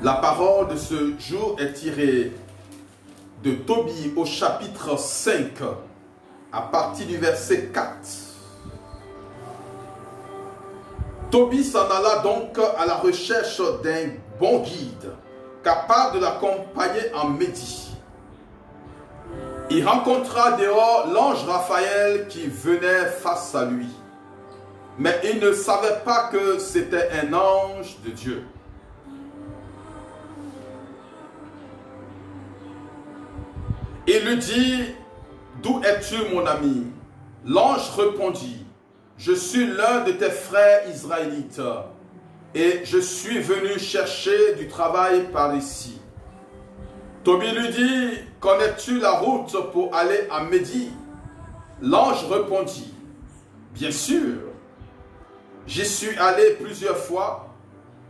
La parole de ce jour est tirée de Tobie au chapitre 5, à partir du verset 4. Tobie s'en alla donc à la recherche d'un bon guide, capable de l'accompagner en Médie. Il rencontra dehors l'ange Raphaël qui venait face à lui. Mais il ne savait pas que c'était un ange de Dieu. Il lui dit, « D'où es-tu, mon ami ?» L'ange répondit, « Je suis l'un de tes frères israélites, et je suis venu chercher du travail par ici. » Tobie lui dit, « Connais-tu la route pour aller à Médie ?» L'ange répondit, « Bien sûr, j'y suis allé plusieurs fois,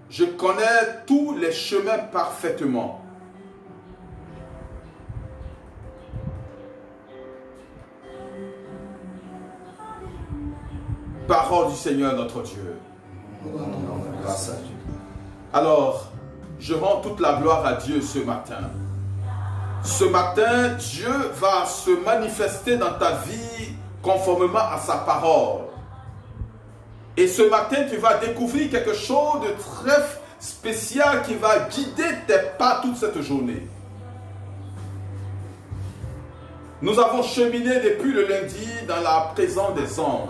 je connais tous les chemins parfaitement. » Parole du Seigneur notre Dieu. Grâce à Dieu. Alors, je rends toute la gloire à Dieu ce matin. Ce matin, Dieu va se manifester dans ta vie conformément à sa parole. Et ce matin, tu vas découvrir quelque chose de très spécial qui va guider tes pas toute cette journée. Nous avons cheminé depuis le lundi dans la présence des anges.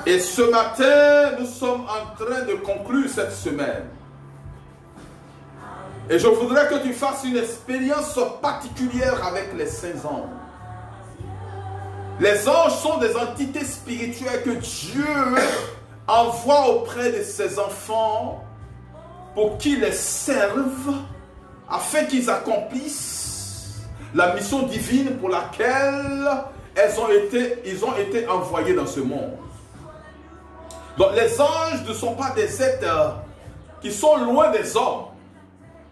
Et ce matin, nous sommes en train de conclure cette semaine. Et je voudrais que tu fasses une expérience particulière avec les saints anges. Les anges sont des entités spirituelles que Dieu envoie auprès de ses enfants pour qu'ils les servent afin qu'ils accomplissent la mission divine pour laquelle ils ont été envoyés dans ce monde. Donc les anges ne sont pas des êtres qui sont loin des hommes.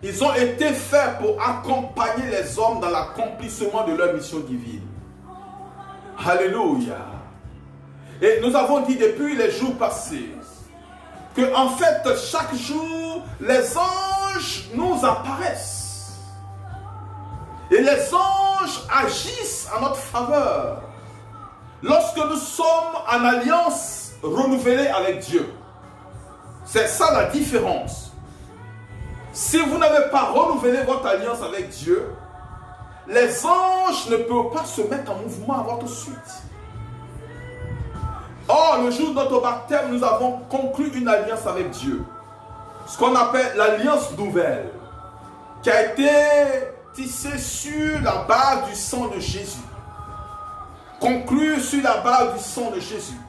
Ils ont été faits pour accompagner les hommes dans l'accomplissement de leur mission divine. Alléluia. Et nous avons dit depuis les jours passés que en fait chaque jour les anges nous apparaissent. Et les anges agissent en notre faveur. Lorsque nous sommes en alliance renouvelée avec Dieu. C'est ça la différence. Si vous n'avez pas renouvelé votre alliance avec Dieu, les anges ne peuvent pas se mettre en mouvement à votre suite. Or, le jour de notre baptême, nous avons conclu une alliance avec Dieu. Ce qu'on appelle l'alliance nouvelle, qui a été tissée sur la base du sang de Jésus. Conclue sur la base du sang de Jésus.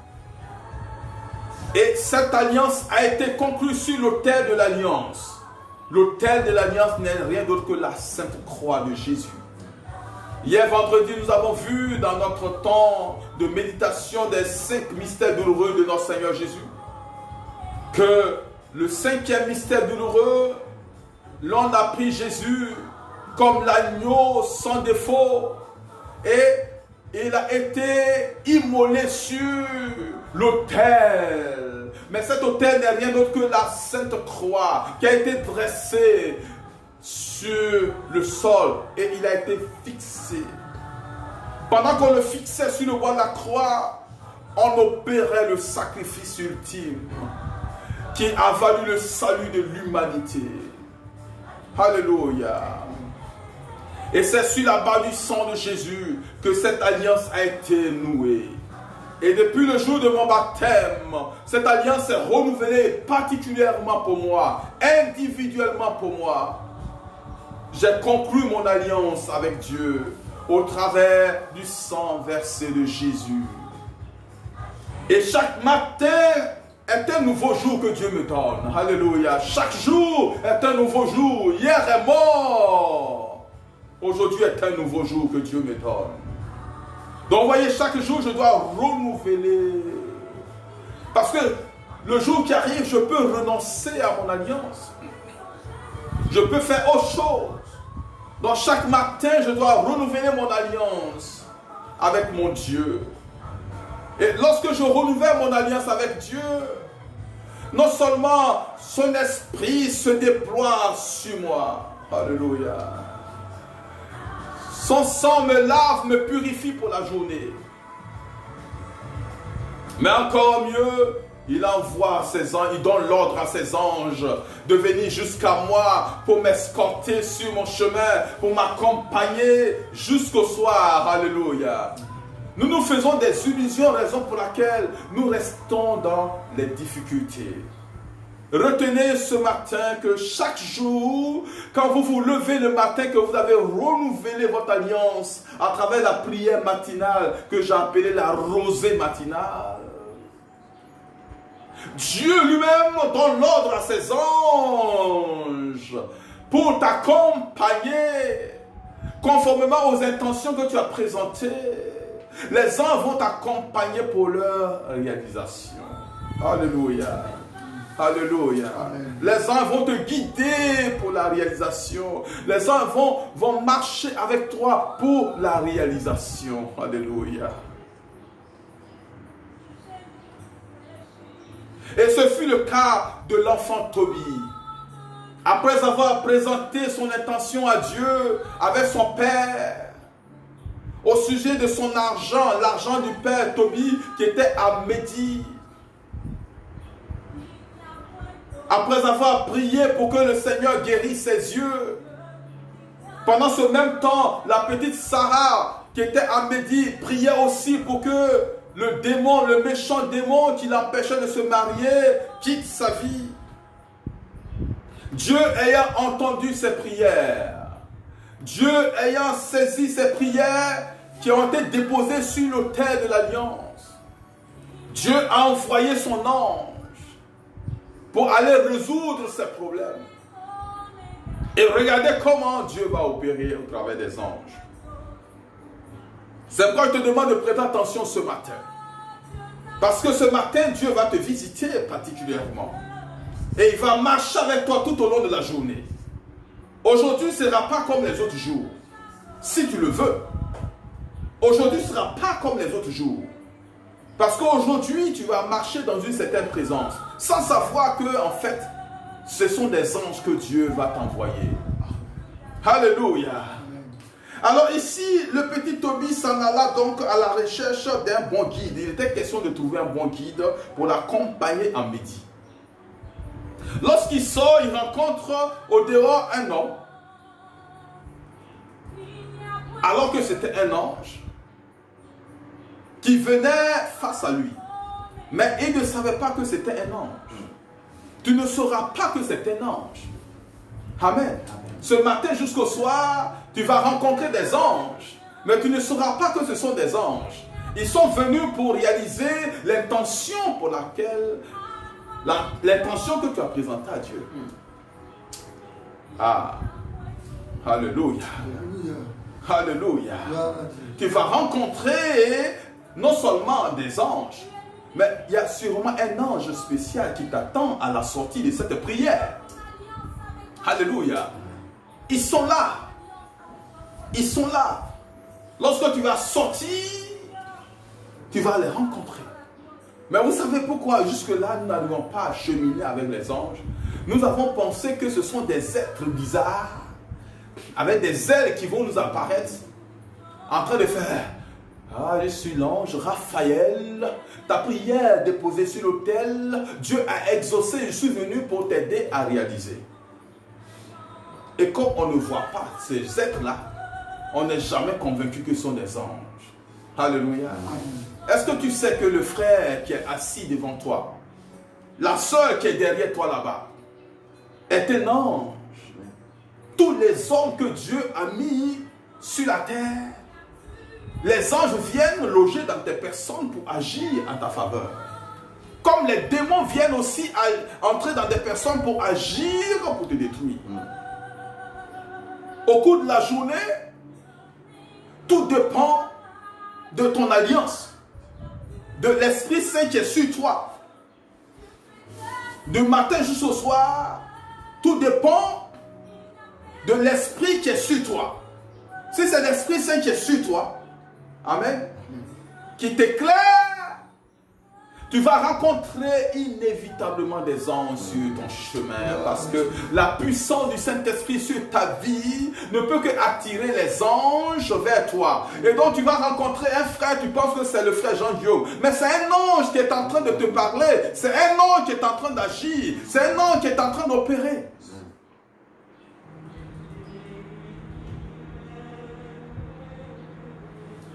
Et cette alliance a été conclue sur l'autel de l'alliance. L'autel de l'alliance n'est rien d'autre que la sainte croix de Jésus. Hier vendredi, nous avons vu dans notre temps de méditation des 5 mystères douloureux de notre Seigneur Jésus que le 5e mystère douloureux, l'on a pris Jésus comme l'agneau sans défaut et il a été immolé sur l'autel. Mais cet autel n'est rien d'autre que la sainte croix qui a été dressée sur le sol et il a été fixé. Pendant qu'on le fixait sur le bois de la croix, on opérait le sacrifice ultime qui a valu le salut de l'humanité. Alléluia. Et c'est sur la base du sang de Jésus que cette alliance a été nouée. Et depuis le jour de mon baptême, cette alliance est renouvelée particulièrement pour moi, individuellement pour moi. J'ai conclu mon alliance avec Dieu au travers du sang versé de Jésus. Et chaque matin est un nouveau jour que Dieu me donne. Alléluia. Chaque jour est un nouveau jour. Hier est mort. Aujourd'hui est un nouveau jour que Dieu me donne. Donc vous voyez, chaque jour je dois renouveler. Parce que le jour qui arrive, je peux renoncer à mon alliance. Je peux faire autre chose. Donc chaque matin, je dois renouveler mon alliance avec mon Dieu. Et lorsque je renouvelle mon alliance avec Dieu, non seulement son esprit se déploie sur moi. Alléluia. Son sang me lave, me purifie pour la journée. Mais encore mieux, il envoie ses anges, il donne l'ordre à ses anges de venir jusqu'à moi pour m'escorter sur mon chemin, pour m'accompagner jusqu'au soir. Alléluia. Nous nous faisons des illusions, raison pour laquelle nous restons dans les difficultés. Retenez ce matin que chaque jour, quand vous vous levez le matin, que vous avez renouvelé votre alliance à travers la prière matinale que j'ai appelée la rosée matinale, Dieu lui-même donne l'ordre à ses anges pour t'accompagner conformément aux intentions que tu as présentées. Les anges vont t'accompagner pour leur réalisation. Alléluia. Alléluia. Amen. Les anges vont te guider pour la réalisation. Les anges vont marcher avec toi pour la réalisation. Alléluia. Et ce fut le cas de l'enfant Tobie. Après avoir présenté son intention à Dieu avec son père, au sujet de son argent, l'argent du père Tobie qui était à Médie. Après avoir prié pour que le Seigneur guérisse ses yeux, pendant ce même temps, la petite Sarah qui était à Médie priait aussi pour que le démon, le méchant démon qui l'empêchait de se marier, quitte sa vie. Dieu ayant entendu ses prières, Dieu ayant saisi ses prières qui ont été déposées sur l'autel de l'alliance, Dieu a envoyé son ange pour aller résoudre ces problèmes. Et regardez comment Dieu va opérer au travers des anges. C'est pourquoi je te demande de prêter attention ce matin. Parce que ce matin, Dieu va te visiter particulièrement. Et il va marcher avec toi tout au long de la journée. Aujourd'hui ne sera pas comme les autres jours. Si tu le veux. Aujourd'hui ne sera pas comme les autres jours. Parce qu'aujourd'hui, tu vas marcher dans une certaine présence. Sans savoir que, en fait, ce sont des anges que Dieu va t'envoyer. Alléluia. Alors ici, le petit Tobie s'en alla donc à la recherche d'un bon guide. Il était question de trouver un bon guide pour l'accompagner en Médie. Lorsqu'il sort, il rencontre au dehors un homme. Alors que c'était un ange qui venait face à lui. Mais il ne savait pas que c'était un ange. Tu ne sauras pas que c'est un ange. Amen. Ce matin jusqu'au soir, tu vas rencontrer des anges. Mais tu ne sauras pas que ce sont des anges. Ils sont venus pour réaliser l'intention pour laquelle... L'intention que tu as présentée à Dieu. Ah. Alléluia. Alléluia. Tu vas rencontrer non seulement des anges, mais il y a sûrement un ange spécial qui t'attend à la sortie de cette prière. Alléluia. Ils sont là. Ils sont là. Lorsque tu vas sortir, tu vas les rencontrer. Mais vous savez pourquoi jusque-là nous n'arrivons pas à cheminer avec les anges? Nous avons pensé que ce sont des êtres bizarres, avec des ailes qui vont nous apparaître, en train de faire: ah, je suis l'ange Raphaël, ta prière déposée sur l'autel, Dieu a exaucé, je suis venu pour t'aider à réaliser. Et comme on ne voit pas ces êtres-là, on n'est jamais convaincu que ce sont des anges. Alléluia. Est-ce que tu sais que le frère qui est assis devant toi, la sœur qui est derrière toi là-bas, est un ange? Tous les hommes que Dieu a mis sur la terre, les anges viennent loger dans tes personnes pour agir en ta faveur. Comme les démons viennent aussi entrer dans des personnes pour agir, pour te détruire. Au cours de la journée, tout dépend de ton alliance, de l'Esprit Saint qui est sur toi. Du matin jusqu'au soir, tout dépend de l'Esprit qui est sur toi. Si c'est l'Esprit Saint qui est sur toi, amen, qui t'éclaire, Tu vas rencontrer inévitablement des anges sur ton chemin parce que la puissance du Saint-Esprit sur ta vie ne peut que attirer les anges vers toi. Et donc tu vas rencontrer un frère, tu penses que c'est le frère Jean-Guillaume, mais c'est un ange qui est en train de te parler, c'est un ange qui est en train d'agir, c'est un ange qui est en train d'opérer.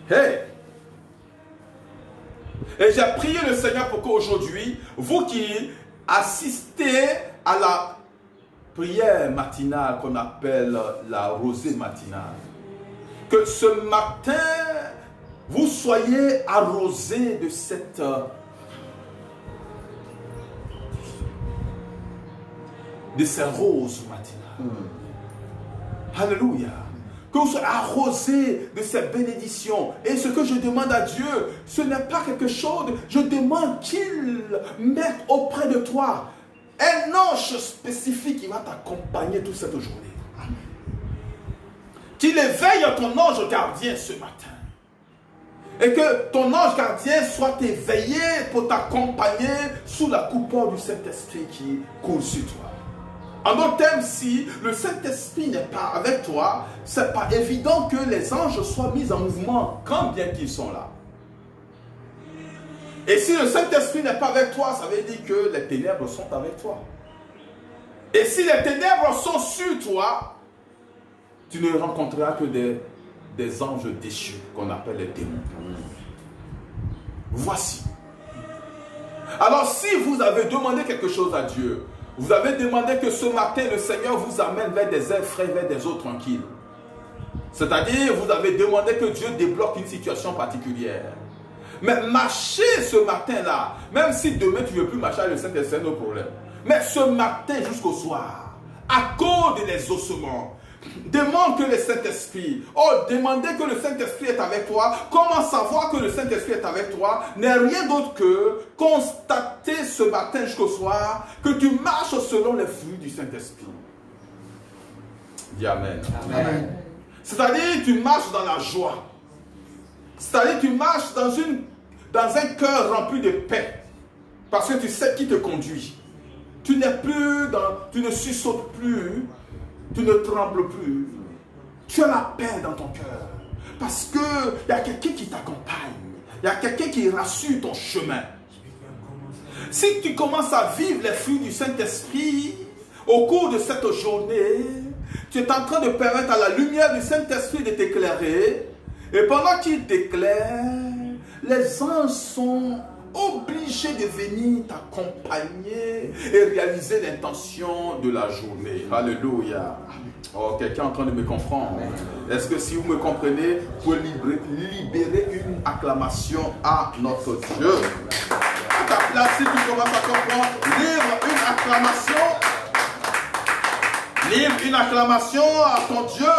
Hey! Et j'ai prié le Seigneur pour qu'aujourd'hui, vous qui assistez à la prière matinale qu'on appelle la rosée matinale, que ce matin, vous soyez arrosés de ces roses matinales. Alléluia. Que vous soyez arrosés de ces bénédictions. Et ce que je demande à Dieu, ce n'est pas quelque chose, je demande qu'il mette auprès de toi un ange spécifique qui va t'accompagner toute cette journée. Qu'il éveille ton ange gardien ce matin. Et que ton ange gardien soit éveillé pour t'accompagner sous la coupole du Saint-Esprit qui coule sur toi. En d'autres termes, si le Saint-Esprit n'est pas avec toi, ce n'est pas évident que les anges soient mis en mouvement, quand bien qu'ils sont là. Et si le Saint-Esprit n'est pas avec toi, ça veut dire que les ténèbres sont avec toi. Et si les ténèbres sont sur toi, tu ne rencontreras que des anges déchus, qu'on appelle les démons. Voici. Alors si vous avez demandé quelque chose à Dieu, vous avez demandé que ce matin, le Seigneur vous amène vers des airs frais, vers des eaux tranquilles. C'est-à-dire, vous avez demandé que Dieu débloque une situation particulière. Mais marcher ce matin-là, même si demain tu ne veux plus marcher avec le Saint-Esprit, c'est nos problèmes. Mais ce matin jusqu'au soir, accorde les ossements. Demande que le Saint-Esprit, demandez que le Saint-Esprit est avec toi. Comment savoir que le Saint-Esprit est avec toi n'est rien d'autre que constater ce matin jusqu'au soir que tu marches selon les fruits du Saint-Esprit. Dis Amen. Amen. C'est-à-dire tu marches dans la joie. C'est-à-dire tu marches dans un cœur rempli de paix. Parce que tu sais qui te conduit. Tu n'es plus tu ne sursautes plus. Tu ne trembles plus. Tu as la paix dans ton cœur. Parce qu'il y a quelqu'un qui t'accompagne. Il y a quelqu'un qui rassure ton chemin. Si tu commences à vivre les fruits du Saint-Esprit, au cours de cette journée, tu es en train de permettre à la lumière du Saint-Esprit de t'éclairer. Et pendant qu'il t'éclaire, les anges sont obligé de venir t'accompagner et réaliser l'intention de la journée. Alléluia. Oh, quelqu'un est en train de me comprendre. Est-ce que si vous me comprenez, vous pouvez libérer une acclamation à notre Dieu? À ta place, si tu commences à comprendre, livre une acclamation. Livre une acclamation à ton Dieu.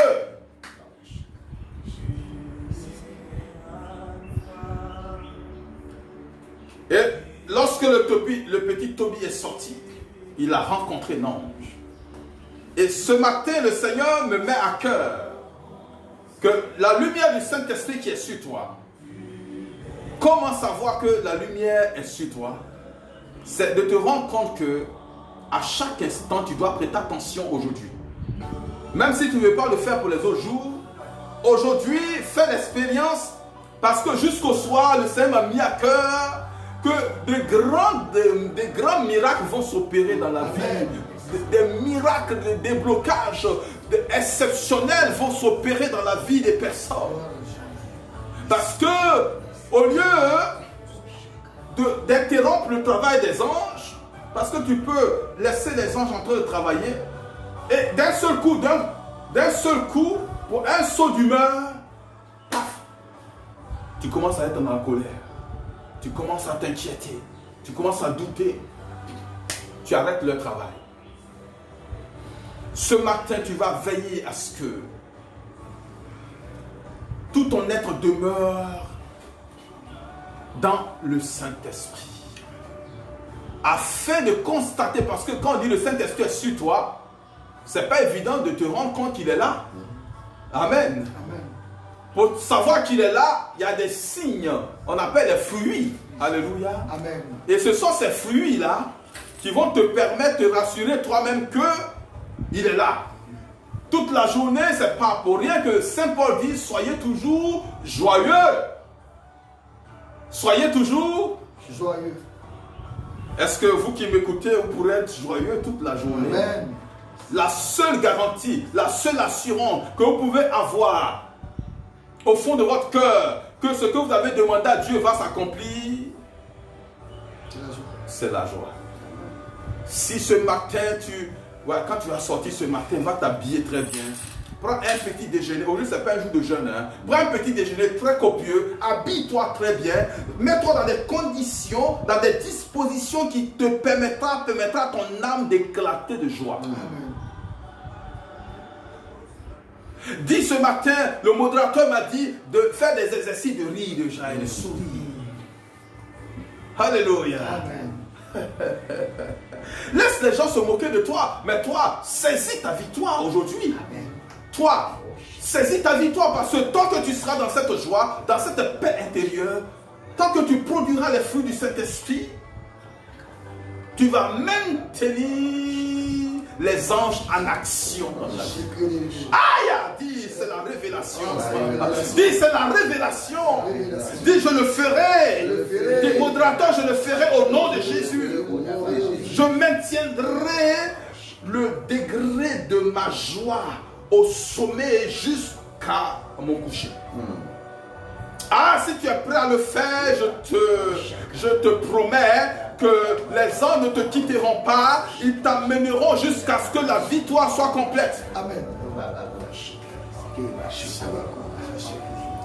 Et lorsque le petit Tobie est sorti, il a rencontré l'ange. Et ce matin, le Seigneur me met à cœur que la lumière du Saint-Esprit qui est sur toi, comment savoir que la lumière est sur toi? C'est de te rendre compte que à chaque instant, tu dois prêter attention aujourd'hui. Même si tu ne veux pas le faire pour les autres jours, aujourd'hui, fais l'expérience parce que jusqu'au soir, le Seigneur m'a mis à cœur que des grands miracles vont s'opérer dans la vie. Des miracles, des déblocages exceptionnels vont s'opérer dans la vie des personnes. Parce que, au lieu d'interrompre le travail des anges, parce que tu peux laisser les anges en train de travailler, et d'un seul coup, pour un saut d'humeur, paf, tu commences à être dans la colère. Tu commences à t'inquiéter, tu commences à douter, tu arrêtes le travail. Ce matin, tu vas veiller à ce que tout ton être demeure dans le Saint-Esprit. Afin de constater, parce que quand on dit le Saint-Esprit est sur toi, ce n'est pas évident de te rendre compte qu'il est là. Amen. Amen. Pour savoir qu'il est là, il y a des signes, on appelle les fruits. Alléluia. Amen. Et ce sont ces fruits-là qui vont te permettre de rassurer toi-même qu'il est là. Toute la journée, c'est pas pour rien que Saint Paul dit, soyez toujours joyeux. Soyez toujours joyeux. Est-ce que vous qui m'écoutez, vous pourrez être joyeux toute la journée? Amen. La seule garantie, la seule assurance que vous pouvez avoir au fond de votre cœur, que ce que vous avez demandé à Dieu va s'accomplir, c'est la joie. Si ce matin, quand tu vas sortir ce matin, va t'habiller très bien. Prends un petit déjeuner. Aujourd'hui, ce n'est pas un jour de jeûne. Prends un petit déjeuner très copieux. Habille-toi très bien. Mets-toi dans des conditions, dans des dispositions qui te permettra à ton âme d'éclater de joie. Dis ce matin, le modérateur m'a dit de faire des exercices de rire déjà et de sourire. Alléluia. Amen. Laisse les gens se moquer de toi, mais toi, saisis ta victoire aujourd'hui. Amen. Toi, saisis ta victoire parce que tant que tu seras dans cette joie, dans cette paix intérieure, tant que tu produiras les fruits du Saint-Esprit, tu vas maintenir les anges en action dans ta vie. Aïe, dis, c'est la révélation. Dis, c'est la révélation. Dis, je le ferai. Dis, modérateur, je le ferai au nom de Jésus. Je maintiendrai le degré de ma joie au sommet jusqu'à mon coucher. Ah, si tu es prêt à le faire, je te promets que les anges ne te quitteront pas, ils t'amèneront jusqu'à ce que la victoire soit complète. Amen.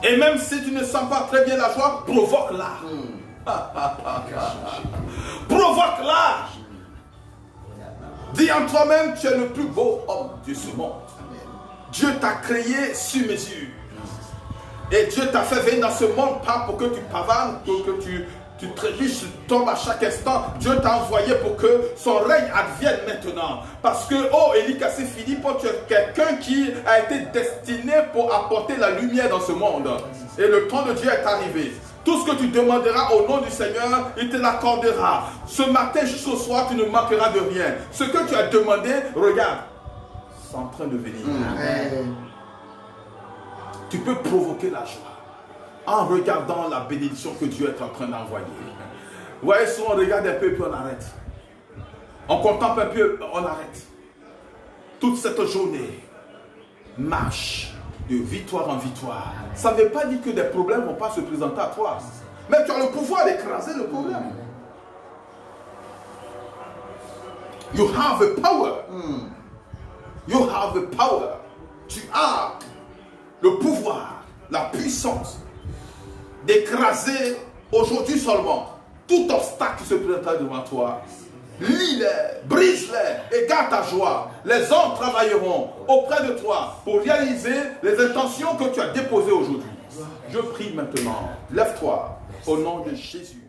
Et même si tu ne sens pas très bien la joie, provoque-la. Provoque-la. Dis en toi-même, tu es le plus beau homme de ce monde. Dieu t'a créé sur mesure. Et Dieu t'a fait venir dans ce monde pas pour que tu pavanes, pour que tu trébuches, tu tombes à chaque instant. Dieu t'a envoyé pour que son règne advienne maintenant. Parce que, oh, Élie Cassé Philippe, tu es quelqu'un qui a été destiné pour apporter la lumière dans ce monde. Et le temps de Dieu est arrivé. Tout ce que tu demanderas au nom du Seigneur, il te l'accordera. Ce matin jusqu'au soir, tu ne manqueras de rien. Ce que tu as demandé, regarde, c'est en train de venir. Amen. Tu peux provoquer la joie en regardant la bénédiction que Dieu est en train d'envoyer. Vous voyez, souvent on regarde un peu et puis on arrête. On contemple un peu, on arrête. Toute cette journée marche de victoire en victoire. Ça ne veut pas dire que des problèmes ne vont pas se présenter à toi. Mais tu as le pouvoir d'écraser le problème. You have a power. You have a power. Tu as le pouvoir, la puissance d'écraser aujourd'hui seulement tout obstacle qui se présentera devant toi. Lis-les, brise-les, égare ta joie. Les hommes travailleront auprès de toi pour réaliser les intentions que tu as déposées aujourd'hui. Je prie maintenant. Lève-toi au nom de Jésus.